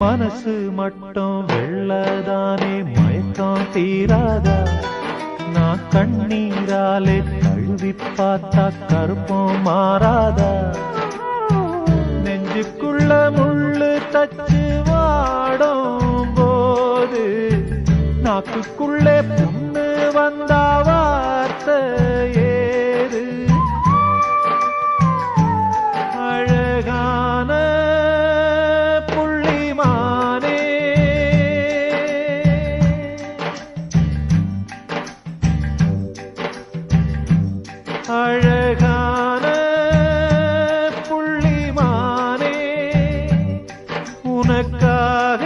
மனசு மட்டும் வெள்ளதானே மயக்கம் தீராதா? நான் கண்ணீராலே தழுவி பார்த்தா கருப்பம் மாறாதா? நெஞ்சுக்குள்ள முள்ளு தச்சு வாடும் போது நாக்குக்குள்ளே புண்ணு வந்தா வார்த்தை ஏது? அழகான புள்ளிமானே, அழகான புள்ளிமானே, உனக்காக